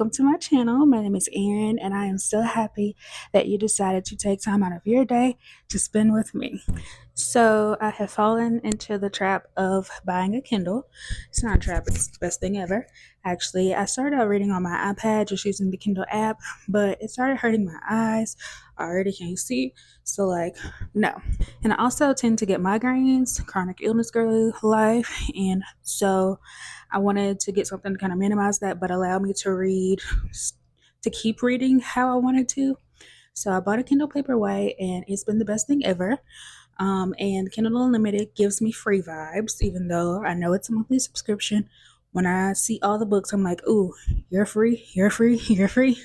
welcome to my channel. My name is Erin, and I am so happy that you decided to take time out of your day to spend with me. So I have fallen into the trap of buying a Kindle. It's not a trap, it's the best thing ever. Actually, I started out reading on my iPad just using the Kindle app, but it started hurting my eyes. I already can't see, so no. And I also tend to get migraines, chronic illness girly life, and so I wanted to get something to kind of minimize that, but allow me to read, to keep reading how I wanted to. So I bought a Kindle Paperwhite, and it's been the best thing ever. And Kindle Unlimited gives me free vibes, even though I know it's a monthly subscription. When I see all the books, I'm like, ooh, you're free, you're free, you're free.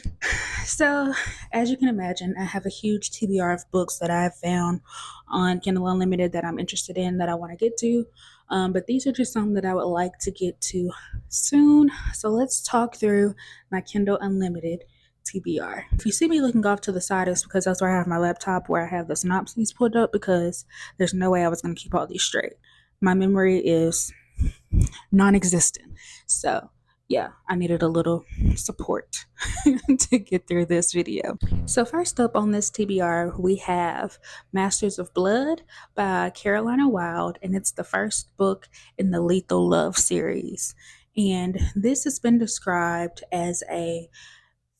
So, as you can imagine, I have a huge TBR of books that I've found on Kindle Unlimited that I'm interested in, that I want to get to. But these are just some that I would like to get to soon. So let's talk through my Kindle Unlimited TBR. If you see me looking off to the side, it's because that's where I have my laptop, where I have the synopses pulled up, because there's no way I was going to keep all these straight. My memory is non-existent. So yeah, I needed a little support to get through this video. So first up on this TBR, we have Masters of Blood by Karolina Wilde, and it's the first book in the Lethal Love series. And this has been described as a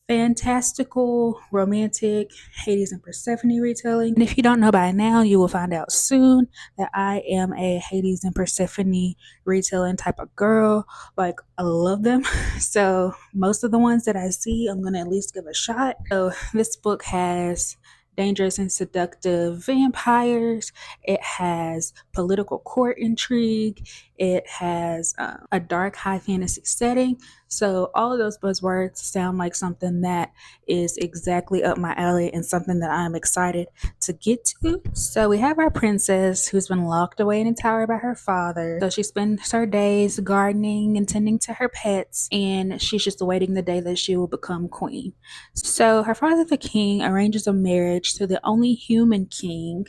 fantastical, romantic Hades and Persephone retelling. And if you don't know by now, you will find out soon that I am a Hades and Persephone retelling type of girl. Like, I love them. So most of the ones that I see, I'm going to at least give a shot. So this book has dangerous and seductive vampires. It has political court intrigue. It has a dark high fantasy setting. So all of those buzzwords sound like something that is exactly up my alley and something that I'm excited to get to. So we have our princess who's been locked away in a tower by her father. So she spends her days gardening and tending to her pets, and she's just awaiting the day that she will become queen. So her father, the king, arranges a marriage to the only human king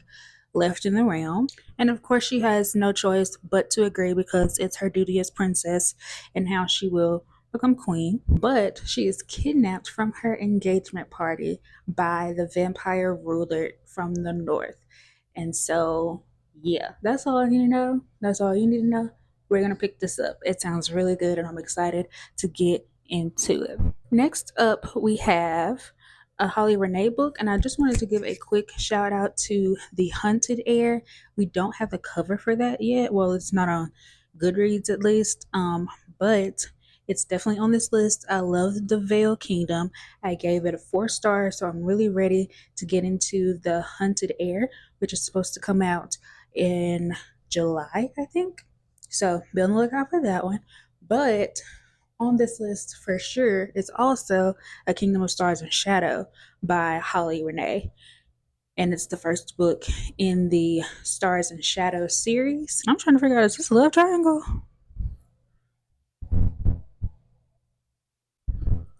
left in the realm. And of course, she has no choice but to agree, because it's her duty as princess and how she will become queen. But she is kidnapped from her engagement party by the vampire ruler from the north. And so, yeah, that's all I need to know. That's all you need to know. We're going to pick this up. It sounds really good, and I'm excited to get into it. Next up, we have a Holly Renee book, and I just wanted to give a quick shout out to The Hunted Heir. We don't have the cover for that yet. Well, it's not on Goodreads at least, but it's definitely on this list. I love The Veil Kingdom. I gave it a 4 stars, so I'm really ready to get into The Hunted Heir, which is supposed to come out in July, I think. So be on the lookout for that one. But on this list for sure is also A Kingdom of Stars and Shadow by Holly Renee. And it's the first book in the Stars and Shadow series. I'm trying to figure out, is this a love triangle?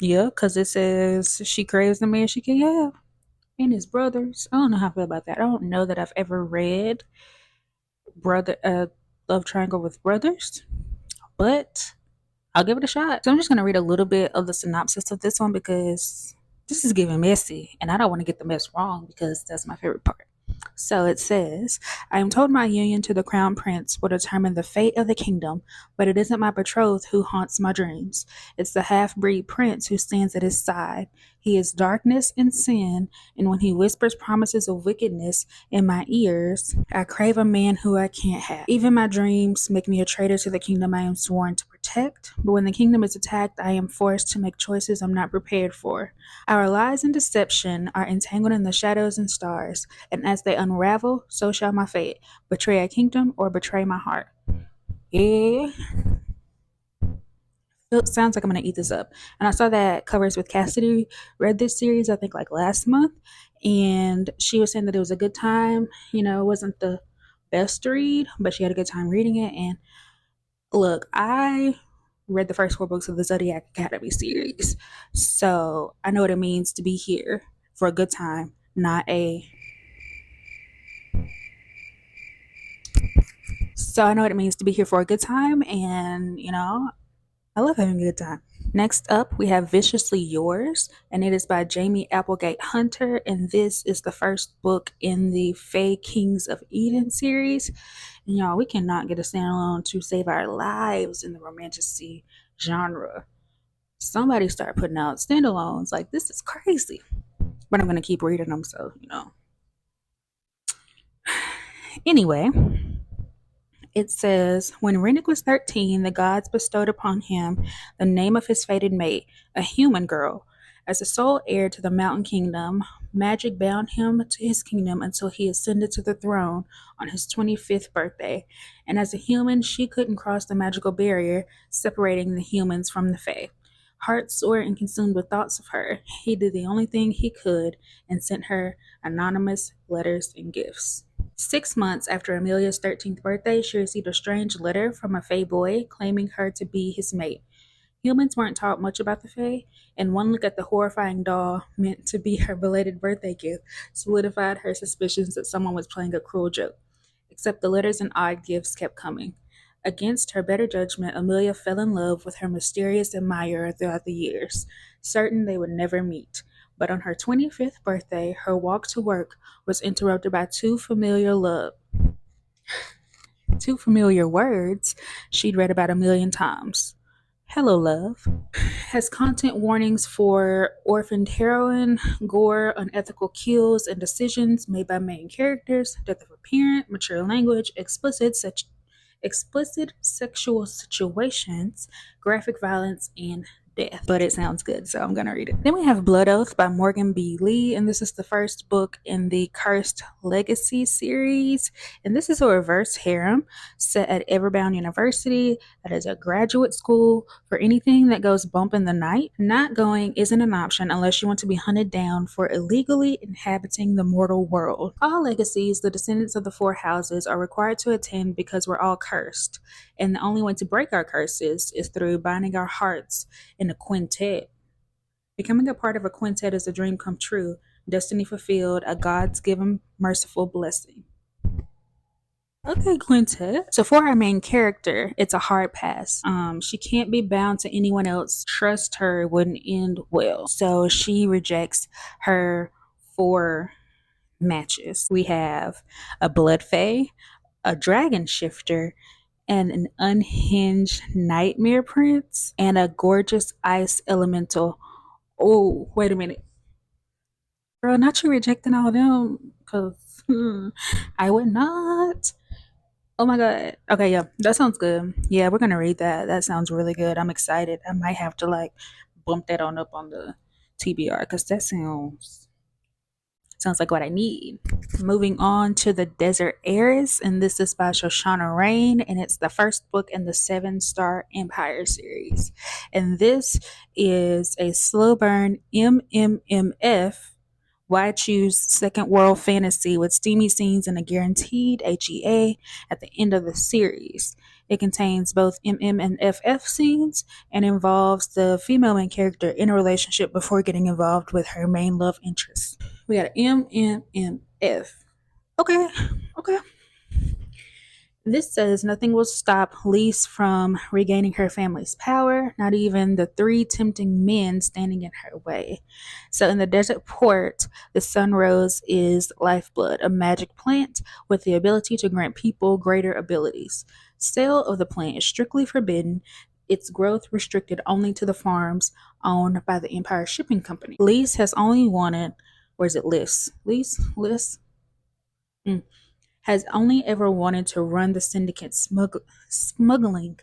Yeah, because it says she craves the man she can have and his brothers. I don't know how I feel about that. I don't know that I've ever read love triangle with brothers, but I'll give it a shot. So I'm just going to read a little bit of the synopsis of this one, because this is giving messy, and I don't want to get the mess wrong, because that's my favorite part. So it says, I am told my union to the crown prince will determine the fate of the kingdom, but it isn't my betrothed who haunts my dreams. It's the half-breed prince who stands at his side. He is darkness and sin, and when he whispers promises of wickedness in my ears, I crave a man who I can't have. Even my dreams make me a traitor to the kingdom I am sworn to protect, but when the kingdom is attacked, I am forced to make choices I'm not prepared for. Our lies and deception are entangled in the shadows and stars, and as they unravel, so shall my fate. Betray a kingdom or betray my heart. Yeah. It sounds like I'm gonna eat this up. And I saw that Covers with Cassidy read this series, I think like last month, and she was saying that it was a good time. You know, it wasn't the best read, but she had a good time reading it. And look, I read the first 4 books of the Zodiac Academy series, so I know what it means to be here for a good time, not a so I know what it means to be here for a good time, and I love having a good time. Next up, we have Viciously Yours, and it is by Jamie Applegate Hunter, and this is the first book in the Fae Kings of Eden series. And y'all, we cannot get a standalone to save our lives in the romantasy genre. Somebody start putting out standalones. Like, this is crazy. But I'm going to keep reading them, so, Anyway, it says, when Rennick was 13, the gods bestowed upon him the name of his fated mate, a human girl. As the sole heir to the mountain kingdom, magic bound him to his kingdom until he ascended to the throne on his 25th birthday. And as a human, she couldn't cross the magical barrier separating the humans from the Fae. Heart sore and consumed with thoughts of her, he did the only thing he could and sent her anonymous letters and gifts. 6 months after Amelia's 13th birthday, she received a strange letter from a Fae boy claiming her to be his mate. Humans weren't taught much about the Fae, and one look at the horrifying doll meant to be her belated birthday gift solidified her suspicions that someone was playing a cruel joke. Except the letters and odd gifts kept coming. Against her better judgment, Amelia fell in love with her mysterious admirer throughout the years, certain they would never meet. But on her 25th birthday, her walk to work was interrupted by two familiar words she'd read about a million times. Hello, love. Has content warnings for orphaned heroine, gore, unethical kills, and decisions made by main characters, death of a parent, mature language, explicit sexual situations, graphic violence, and death. But it sounds good, so I'm gonna read it. Then we have Blood Oath by Morgan B. Leigh, and this is the first book in the Cursed Legacy series. And this is a reverse harem set at Everbound University. That is a graduate school for anything that goes bump in the night. Not going isn't an option unless you want to be hunted down for illegally inhabiting the mortal world. All legacies, the descendants of the four houses, are required to attend because we're all cursed. And the only way to break our curses is through binding our hearts in a quintet. Becoming a part of a quintet is a dream come true, destiny fulfilled, a God's given merciful blessing. Okay, quintet. So for our main character, it's a hard pass. She can't be bound to anyone else. Trust her wouldn't end well. So she rejects her 4 matches. We have a blood fae, a dragon shifter, and an unhinged nightmare prince, and a gorgeous ice elemental. Oh, wait a minute. Girl, not you rejecting all of them, because I would not. Oh my god. Okay, yeah, that sounds good. Yeah, we're gonna read that. That sounds really good. I'm excited. I might have to like bump that on up on the TBR because that sounds like what I need. Moving on to The Desert Heiress, and this is by Shoshana Rain, and it's the first book in the 7-star Empire series. And this is a slow burn MMMF. Why choose second world fantasy with steamy scenes and a guaranteed HEA at the end of the series? It contains both MM and FF scenes and involves the female main character in a relationship before getting involved with her main love interest. We got MMMF. Okay. This says nothing will stop Leigh from regaining her family's power, not even the 3 tempting men standing in her way. So in the desert port, the sunrose is lifeblood, a magic plant with the ability to grant people greater abilities. Sale of the plant is strictly forbidden, its growth restricted only to the farms owned by the Empire Shipping Company. Leigh has only wanted, or is it Liz? Liz? Has only ever wanted to run the syndicate smuggling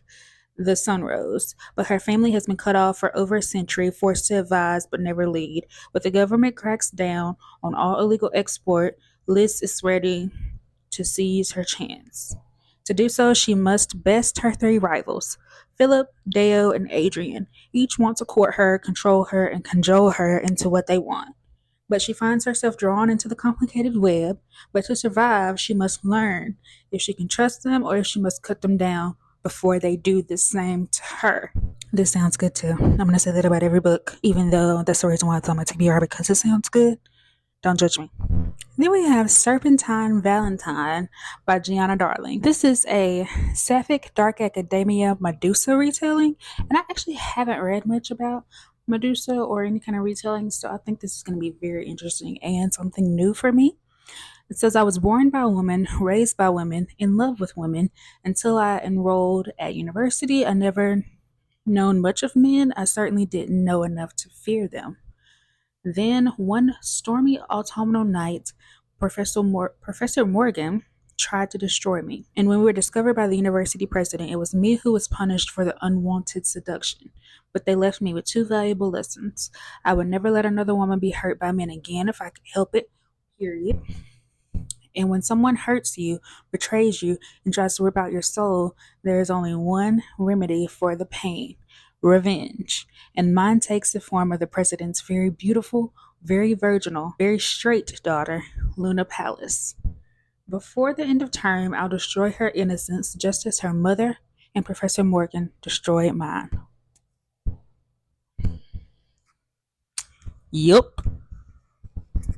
the Sunrose, but her family has been cut off for over a century, forced to advise but never lead. But the government cracks down on all illegal export. Liz is ready to seize her chance. To do so, she must best her 3 rivals, Philip, Deo, and Adrian. Each want to court her, control her, and cajole her into what they want. But she finds herself drawn into the complicated web. But to survive, she must learn if she can trust them or if she must cut them down before they do the same to her. This sounds good too. I'm going to say that about every book, even though that's the reason why it's on my TBR, because it sounds good. Don't judge me. Then we have Serpentine Valentine by Gianna Darling. This is a sapphic dark academia Medusa retelling, and I actually haven't read much about Medusa or any kind of retelling, so I think this is going to be very interesting and something new for me. It says, I was born by women, raised by women, in love with women. Until I enrolled at university, I never known much of men. I certainly didn't know enough to fear them. Then, one stormy autumnal night, Professor Morgan tried to destroy me. And when we were discovered by the university president, it was me who was punished for the unwanted seduction. But they left me with two valuable lessons. I would never let another woman be hurt by men again if I could help it, period. And when someone hurts you, betrays you, and tries to rip out your soul, there is only one remedy for the pain: revenge. And mine takes the form of the president's very beautiful, very virginal, very straight daughter, Luna Palace. Before the end of term, I'll destroy her innocence just as her mother and Professor Morgan destroyed mine. Yup.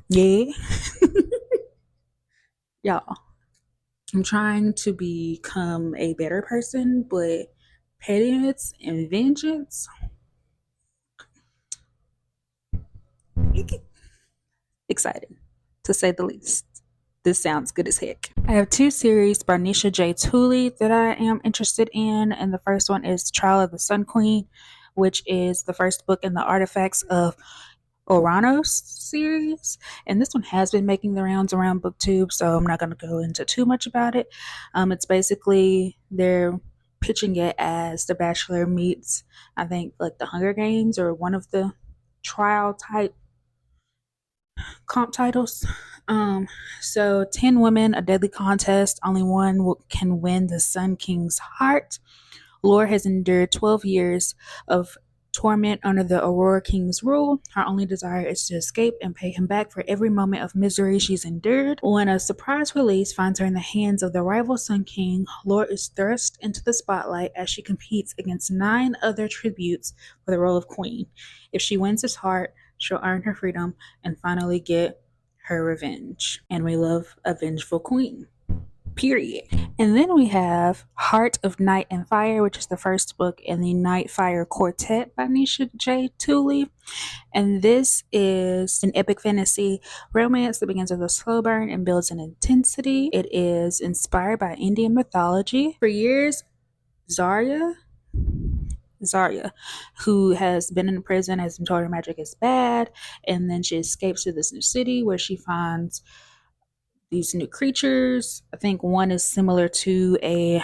Yeah. Y'all, I'm trying to become a better person, but pettiness and vengeance, excited to say the least. This sounds good as heck. I have two series by Nisha J. Tuli that I am interested in, and the first one is Trial of the Sun Queen, which is the first book in the Artifacts of Oranos series, and this one has been making the rounds around booktube, so I'm not going to go into too much about it. It's basically they're pitching it as The Bachelor meets, I think, like the Hunger Games or one of the trial type comp titles. So 10 women, a deadly contest, only one can win the Sun King's heart. Lore has endured 12 years of torment under the Aurora King's rule. Her only desire is to escape and pay him back for every moment of misery she's endured. When a surprise release finds her in the hands of the rival Sun King, Lore is thrust into the spotlight as she competes against 9 other tributes for the role of queen. If she wins his heart, she'll earn her freedom and finally get her revenge. And we love a vengeful queen. Period. And then we have Heart of Night and Fire, which is the first book in the Night Fire Quartet by Nisha J. Tuli. And this is an epic fantasy romance that begins with a slow burn and builds in intensity. It is inspired by Indian mythology. For years, Zarya, who has been in prison, has been told her magic is bad, and then she escapes to this new city where she finds these new creatures. I think one is similar to a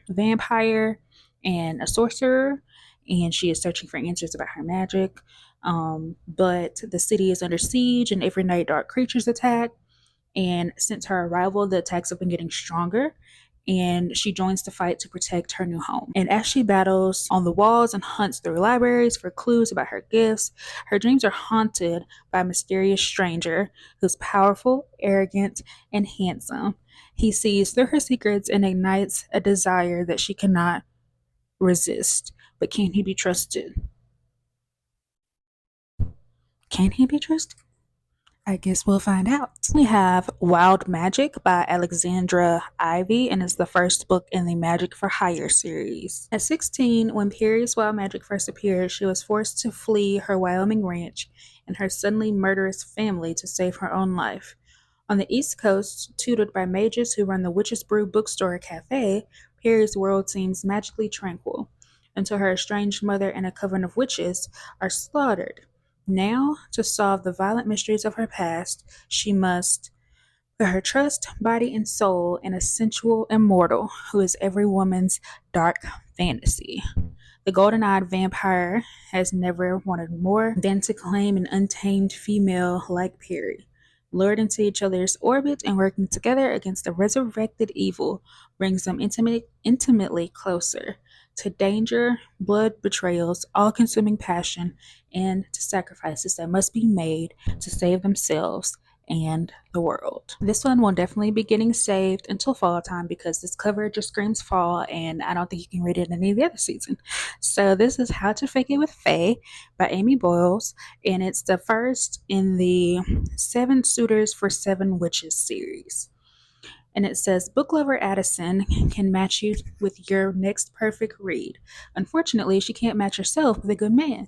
vampire and a sorcerer, and she is searching for answers about her magic. But the city is under siege, and every night dark creatures attack. And since her arrival, the attacks have been getting stronger, and she joins the fight to protect her new home. And as she battles on the walls and hunts through libraries for clues about her gifts, her dreams are haunted by a mysterious stranger who's powerful, arrogant, and handsome. He sees through her secrets and ignites a desire that she cannot resist. But can he be trusted? Can he be trusted? I guess we'll find out. We have Wild Magic by Alexandra Ivy, and it's the first book in the Magic for Hire series. At 16, when Perry's Wild Magic first appeared, she was forced to flee her Wyoming ranch and her suddenly murderous family to save her own life. On the East Coast, tutored by mages who run the Witch's Brew bookstore cafe, Perry's world seems magically tranquil, until her estranged mother and a coven of witches are slaughtered. Now, to solve the violent mysteries of her past, she must put her trust, body, and soul in a sensual immortal who is every woman's dark fantasy. The golden-eyed vampire has never wanted more than to claim an untamed female like Perry. Lured into each other's orbit and working together against the resurrected evil brings them intimately closer to danger, blood, betrayals, all-consuming passion, and to sacrifices that must be made to save themselves and the world. This one will definitely be getting saved until fall time because this cover just screams fall and I don't think you can read it in any of the other season. So this is How to Fake It with Fae by Amy Boyles, and it's the first in the 7 Suitors for 7 Witches series. And it says, Book lover Addison can match you with your next perfect read. Unfortunately, she can't match herself with a good man.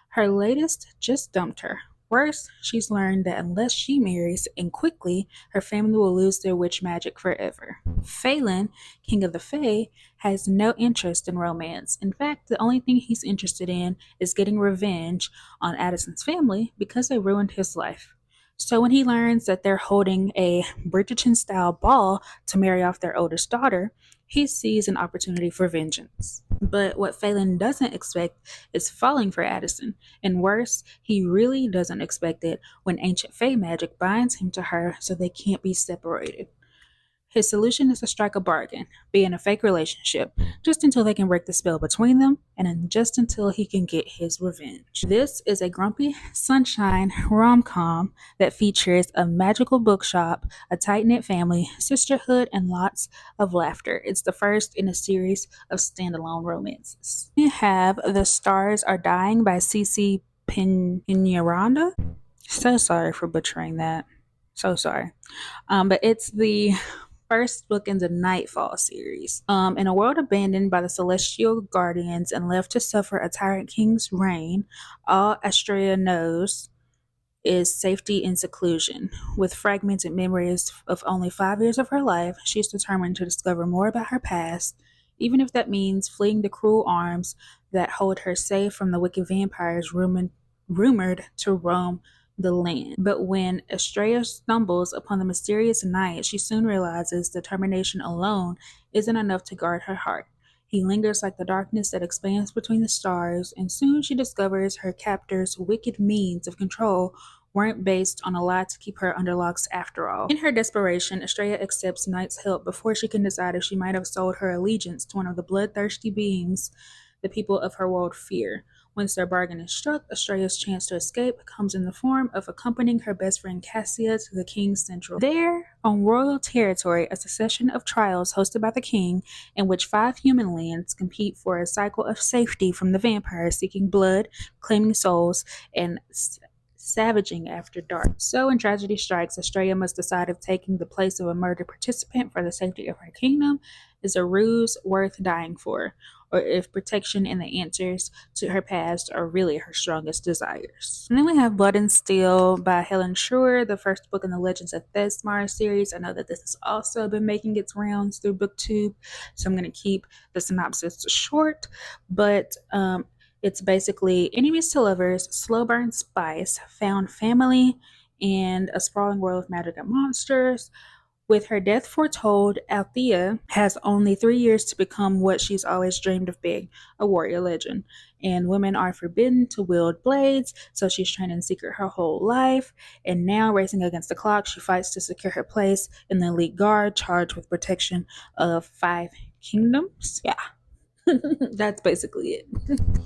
Her latest just dumped her. Worse, she's learned that unless she marries, and quickly, her family will lose their witch magic forever. Phelan, king of the Fae, has no interest in romance. In fact, the only thing he's interested in is getting revenge on Addison's family because they ruined his life. So when he learns that they're holding a Bridgerton-style ball to marry off their oldest daughter, he sees an opportunity for vengeance. But what Phelan doesn't expect is falling for Addison, and worse, he really doesn't expect it when ancient Fae magic binds him to her so they can't be separated. His solution is to strike a bargain, be in a fake relationship, just until they can break the spell between them, and then just until he can get his revenge. This is a grumpy sunshine rom-com that features a magical bookshop, a tight-knit family, sisterhood, and lots of laughter. It's the first in a series of standalone romances. We have The Stars Are Dying by C.C. Penaranda. So sorry for butchering that. So sorry. But it's the first book in the Nightfall series. In a world abandoned by the celestial guardians and left to suffer a tyrant king's reign, all Astrea knows is safety and seclusion. With fragmented memories of only 5 years of her life, she's determined to discover more about her past, even if that means fleeing the cruel arms that hold her safe from the wicked vampires rumored to roam the land. But when Astrea stumbles upon the mysterious knight, she soon realizes determination alone isn't enough to guard her heart. He lingers like the darkness that expands between the stars, and soon she discovers her captor's wicked means of control weren't based on a lie to keep her under locks after all. In her desperation, Astrea accepts Knight's help before she can decide if she might have sold her allegiance to one of the bloodthirsty beings the people of her world fear. Once their bargain is struck, Astrea's chance to escape comes in the form of accompanying her best friend Cassia to the king's central. There, on royal territory, a succession of trials hosted by the king, in which 5 human lands compete for a cycle of safety from the vampires seeking blood, claiming souls, and savaging after dark. So when tragedy strikes, Astrea must decide if taking the place of a murdered participant for the safety of her kingdom is a ruse worth dying for, or if protection and the answers to her past are really her strongest desires. And then we have Blood and Steel by Helen Scheuerer, the first book in the Legends of Thesmar series. I know that this has also been making its rounds through BookTube, so I'm going to keep the synopsis short, but it's basically enemies to lovers, slow burn spice, found family, and a sprawling world of magic and monsters. With her death foretold, Althea has only 3 years to become what she's always dreamed of being, a warrior legend. And women are forbidden to wield blades, so she's trained in secret her whole life. And now, racing against the clock, she fights to secure her place in the elite guard charged with protection of 5 kingdoms. Yeah. That's basically it.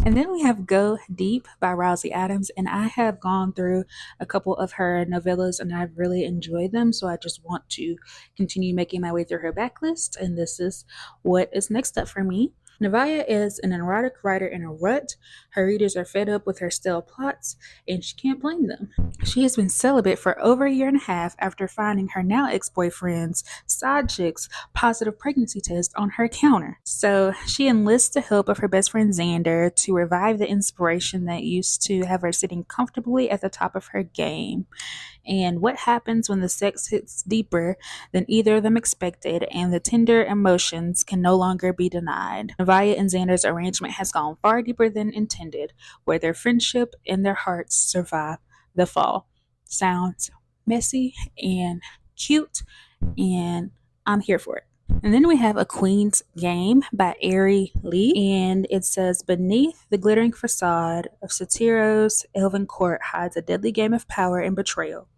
And then we have Go Deep by Rilzy Adams, and I have gone through a couple of her novellas and I've really enjoyed them, so I just want to continue making my way through her backlist, and this is what is next up for me. Nevaeh is an erotic writer in a rut. Her readers are fed up with her stale plots, and she can't blame them. She has been celibate for over a year and a half after finding her now ex-boyfriend's side chick's positive pregnancy test on her counter. So she enlists the help of her best friend Xander to revive the inspiration that used to have her sitting comfortably at the top of her game. And what happens when the sex hits deeper than either of them expected and the tender emotions can no longer be denied. Nevaeh and Xander's arrangement has gone far deeper than intended, where their friendship and their hearts survive the fall. Sounds messy and cute, and I'm here for it. And then we have A Queen's Game by Leigh, and it says, beneath the glittering facade of Satiro's elven court hides a deadly game of power and betrayal.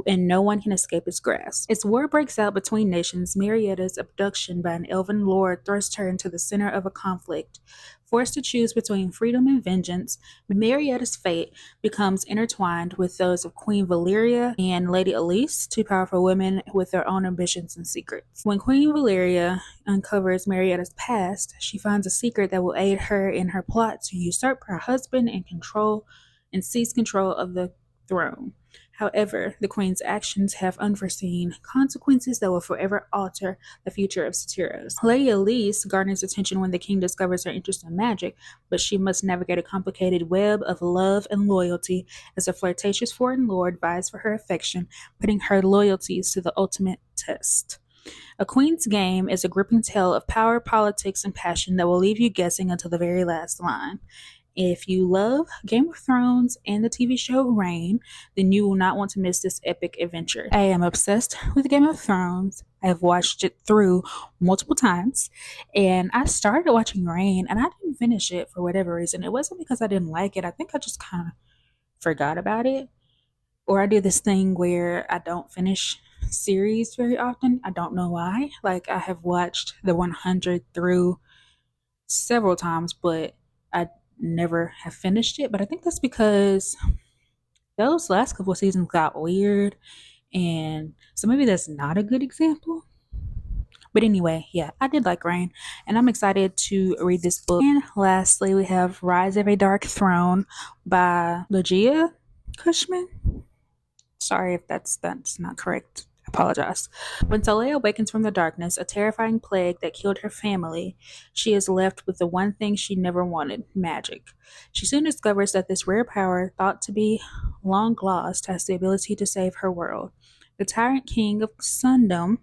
and no one can escape its grasp. As war breaks out between nations, Marietta's abduction by an elven lord thrusts her into the center of a conflict. Forced to choose between freedom and vengeance, Marietta's fate becomes intertwined with those of Queen Valeria and Lady Elise, two powerful women with their own ambitions and secrets. When Queen Valeria uncovers Marietta's past, she finds a secret that will aid her in her plot to usurp her husband and seize control of the throne. However, the Queen's actions have unforeseen consequences that will forever alter the future of Satyros. Lady Elise garners attention when the king discovers her interest in magic, but she must navigate a complicated web of love and loyalty as a flirtatious foreign lord vies for her affection, putting her loyalties to the ultimate test. A Queen's Game is a gripping tale of power, politics, and passion that will leave you guessing until the very last line. If you love Game of Thrones and the TV show Reign, then you will not want to miss this epic adventure. I am obsessed with Game of Thrones. I have watched it through multiple times, and I started watching Reign, and I didn't finish it for whatever reason. It wasn't because I didn't like it. I think I just kind of forgot about it. Or I do this thing where I don't finish series very often. I don't know why. Like, I have watched the 100 through several times, but I never have finished it. But I think that's because those last couple of seasons got weird, and so maybe that's not a good example. But anyway, yeah, I did like Rain, and I'm excited to read this book. And lastly, we have Rise of a Dark Throne by Ligia Cushman. Sorry if that's not correct. I apologize. When Tuli awakens from the darkness, a terrifying plague that killed her family, she is left with the one thing she never wanted: magic. She soon discovers that this rare power, thought to be long lost, has the ability to save her world. The tyrant king of Sundom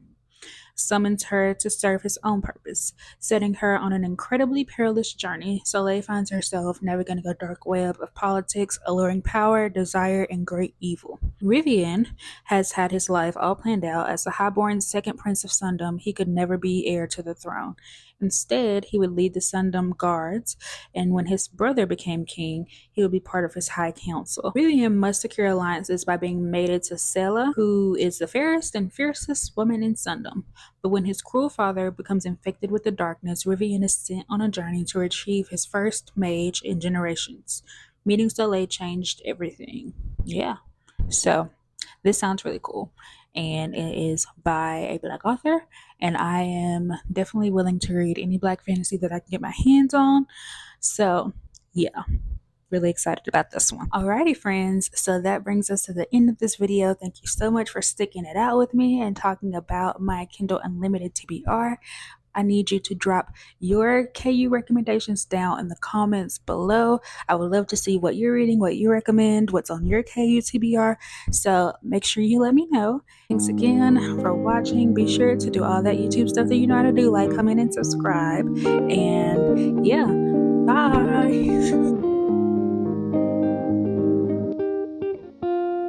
summons her to serve his own purpose, setting her on an incredibly perilous journey. Soleil finds herself navigating a dark web of politics, alluring power, desire, and great evil. Rivian has had his life all planned out. As the highborn second prince of Sundom, he could never be heir to the throne. Instead, he would lead the Sundom guards, and when his brother became king, he would be part of his high council. Rivian must secure alliances by being mated to Sela, who is the fairest and fiercest woman in Sundom. But when his cruel father becomes infected with the darkness, Rivian is sent on a journey to retrieve his first mage in generations. Meeting Soleil changed everything. Yeah. So, this sounds really cool. And it is by a Black author. And I am definitely willing to read any Black fantasy that I can get my hands on. So, yeah. Really excited about this one. Alrighty, friends, so that brings us to the end of this video. Thank you so much for sticking it out with me and talking about my Kindle Unlimited TBR. I need you to drop your KU recommendations down in the comments below. I would love to see what you're reading, what you recommend, what's on your KU TBR. So make sure you let me know. Thanks again for watching. Be sure to do all that YouTube stuff that you know how to do, like, comment, and subscribe. And yeah,